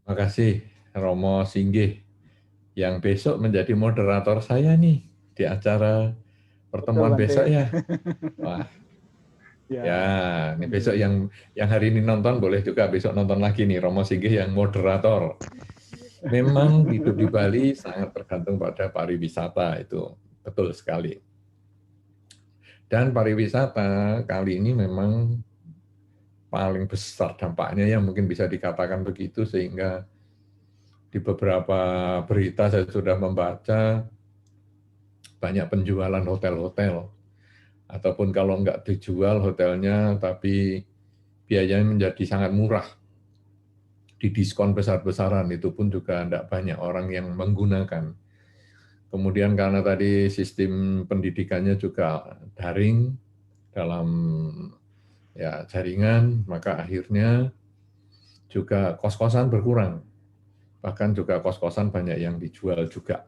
Makasih Romo Singgih yang besok menjadi moderator saya nih di acara Betul, pertemuan Bante. besok ya. Wah, Ya, ya, ini besok alhamdulillah. yang hari ini nonton boleh juga besok nonton lagi nih Romo Singgih yang moderator. Memang hidup di Bali sangat tergantung pada pariwisata itu betul sekali. Dan pariwisata kali ini memang paling besar dampaknya yang mungkin bisa dikatakan begitu sehingga di beberapa berita saya sudah membaca banyak penjualan hotel-hotel ataupun kalau nggak dijual hotelnya tapi biayanya menjadi sangat murah, didiskon besar-besaran, itu pun juga tidak banyak orang yang menggunakan. Kemudian karena tadi sistem pendidikannya juga daring dalam ya jaringan, maka akhirnya juga kos-kosan berkurang. Bahkan juga kos-kosan banyak yang dijual juga.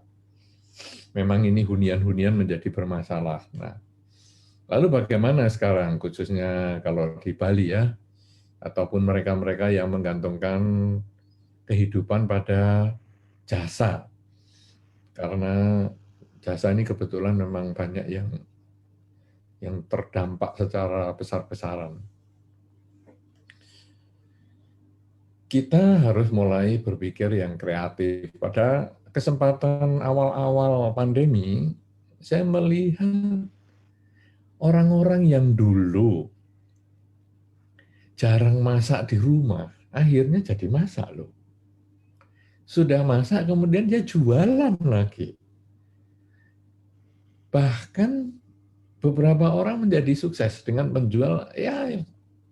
Memang ini hunian-hunian menjadi bermasalah. Nah, lalu bagaimana sekarang khususnya kalau di Bali ya, ataupun mereka-mereka yang menggantungkan kehidupan pada jasa. Karena jasa ini kebetulan memang banyak yang terdampak secara besar-besaran. Kita harus mulai berpikir yang kreatif. Pada kesempatan awal-awal pandemi, saya melihat orang-orang yang dulu jarang masak di rumah, akhirnya jadi masak loh. Sudah masak, kemudian dia jualan lagi. Bahkan beberapa orang menjadi sukses dengan menjual ya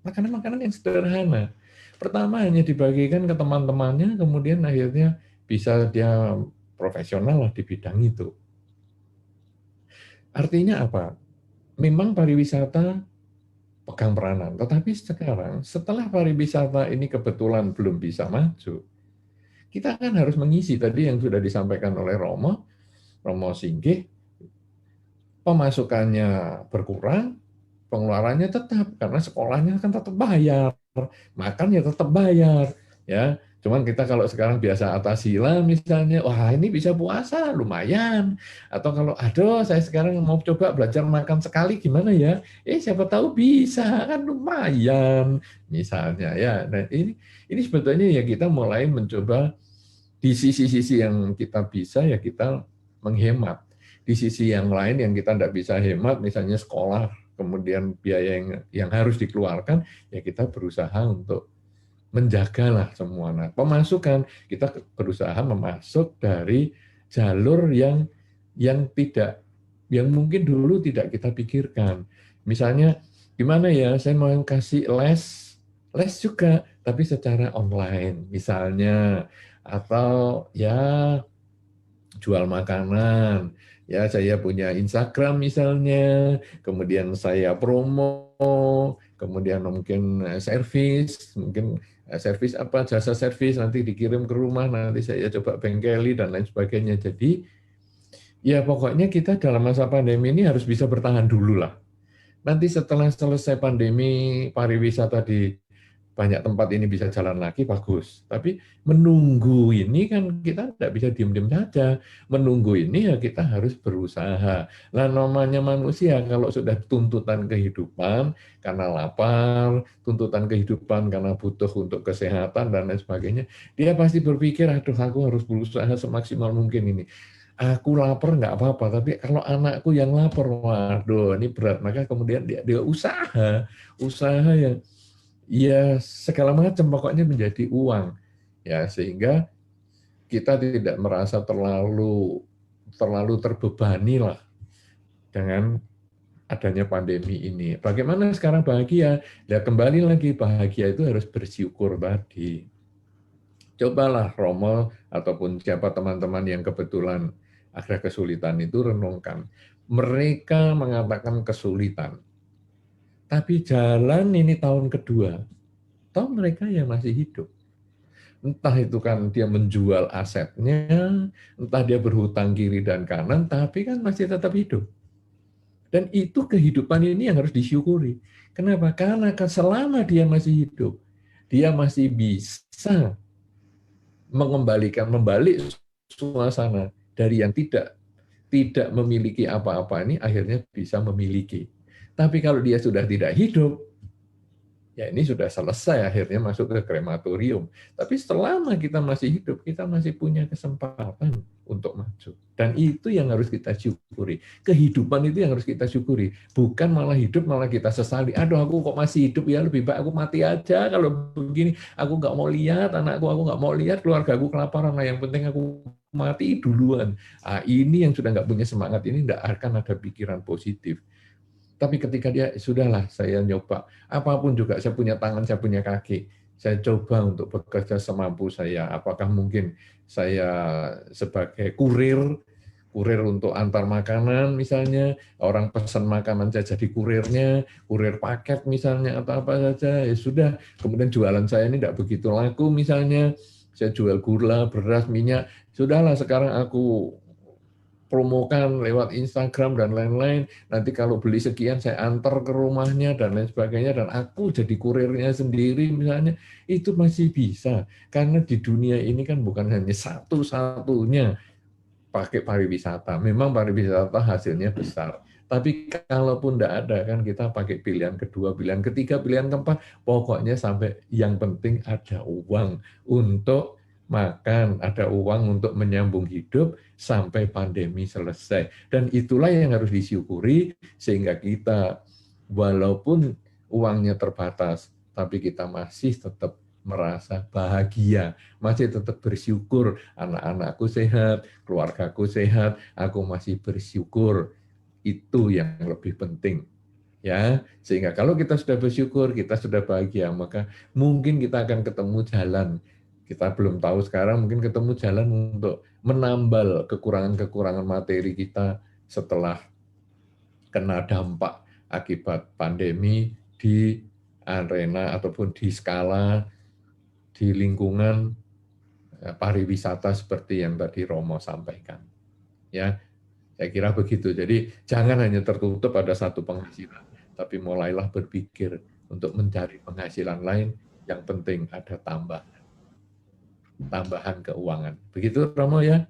makanan-makanan yang sederhana. Pertama hanya dibagikan ke teman-temannya, kemudian akhirnya bisa dia profesional lah di bidang itu. Artinya apa? Memang pariwisata pegang peranan, tetapi sekarang setelah pariwisata ini kebetulan belum bisa maju, kita kan harus mengisi tadi yang sudah disampaikan oleh Romo Singgih, pemasukannya berkurang, pengeluarannya tetap karena sekolahnya kan tetap bayar, makan ya tetap bayar, ya. Cuman kita kalau sekarang biasa atasila misalnya, wah ini bisa puasa lumayan. Atau kalau aduh saya sekarang mau coba belajar makan sekali gimana ya? Siapa tahu bisa kan lumayan misalnya ya. Nah, ini sebetulnya ya kita mulai mencoba di sisi-sisi yang kita bisa ya kita menghemat. Di sisi yang lain yang kita tidak bisa hemat, misalnya sekolah, kemudian biaya yang harus dikeluarkan, ya kita berusaha untuk menjagalah semua. Nah, pemasukan kita berusaha memasuk dari jalur yang mungkin dulu tidak kita pikirkan. Misalnya gimana ya, saya mau kasih les juga, tapi secara online misalnya, atau ya jual makanan. Ya, saya punya Instagram misalnya, kemudian saya promo, kemudian mungkin servis, mungkin servis apa, jasa servis nanti dikirim ke rumah, nanti saya coba bengkeli dan lain sebagainya. Jadi, ya pokoknya kita dalam masa pandemi ini harus bisa bertahan dulu lah. Nanti setelah selesai pandemi, pariwisata di banyak tempat ini bisa jalan lagi, bagus. Tapi menunggu ini kan kita tidak bisa diam-diam saja. Menunggu ini ya kita harus berusaha. Nah, namanya manusia kalau sudah tuntutan kehidupan karena lapar, tuntutan kehidupan karena butuh untuk kesehatan dan lain sebagainya, dia pasti berpikir, aduh aku harus berusaha semaksimal mungkin ini. Aku lapar nggak apa-apa, tapi kalau anakku yang lapar, waduh ini berat. Maka kemudian dia usaha yang ya segala macam pokoknya menjadi uang ya, sehingga kita tidak merasa terlalu terlalu terbebani lah dengan adanya pandemi ini. Bagaimana sekarang bahagia? Ya kembali lagi, bahagia itu harus bersyukur tadi. Cobalah Romo ataupun siapa teman-teman yang kebetulan ada kesulitan itu renungkan. Mereka mengatakan kesulitan, tapi jalan ini tahun kedua, toh mereka yang masih hidup. Entah itu kan dia menjual asetnya, entah dia berhutang kiri dan kanan, tapi kan masih tetap hidup. Dan itu kehidupan ini yang harus disyukuri. Kenapa? Karena selama dia masih hidup, dia masih bisa membalik suasana dari yang tidak memiliki apa-apa ini akhirnya bisa memiliki. Tapi kalau dia sudah tidak hidup, ya ini sudah selesai akhirnya masuk ke krematorium. Tapi selama kita masih hidup, kita masih punya kesempatan untuk maju. Dan itu yang harus kita syukuri. Kehidupan itu yang harus kita syukuri. Bukan malah hidup, malah kita sesali. Aduh, aku kok masih hidup ya, lebih baik aku mati aja kalau begini. Aku nggak mau lihat anakku, aku nggak mau lihat keluarga aku kelaparan. Nah, yang penting aku mati duluan. Nah, ini yang sudah nggak punya semangat, ini nggak akan ada pikiran positif. Tapi ketika dia, sudahlah saya nyoba, apapun juga, saya punya tangan, saya punya kaki, saya coba untuk bekerja semampu saya. Apakah mungkin saya sebagai kurir untuk antar makanan misalnya, orang pesan makanan saya jadi kurirnya, kurir paket misalnya, atau apa saja, ya sudah. Kemudian jualan saya ini tidak begitu laku misalnya, saya jual gula, beras, minyak, sudahlah sekarang aku promokan lewat Instagram dan lain-lain. Nanti kalau beli sekian saya antar ke rumahnya dan lain sebagainya, dan aku jadi kurirnya sendiri misalnya, itu masih bisa. Karena di dunia ini kan bukan hanya satu-satunya pakai pariwisata. Memang pariwisata hasilnya besar. Tapi kalaupun tidak ada, kan kita pakai pilihan kedua, pilihan ketiga, pilihan keempat, pokoknya sampai yang penting ada uang untuk makan, ada uang untuk menyambung hidup sampai pandemi selesai. Dan itulah yang harus disyukuri, sehingga kita walaupun uangnya terbatas, tapi kita masih tetap merasa bahagia, masih tetap bersyukur, anak-anakku sehat, keluargaku sehat, aku masih bersyukur. Itu yang lebih penting. Ya, sehingga kalau kita sudah bersyukur, kita sudah bahagia, maka mungkin kita akan ketemu jalan. Kita belum tahu sekarang, mungkin ketemu jalan untuk menambal kekurangan-kekurangan materi kita setelah kena dampak akibat pandemi di arena ataupun di skala di lingkungan pariwisata seperti yang tadi Romo sampaikan. Ya, saya kira begitu. Jadi jangan hanya tertutup pada satu penghasilan, tapi mulailah berpikir untuk mencari penghasilan lain. Yang penting ada tambahan keuangan. Begitu Romo ya?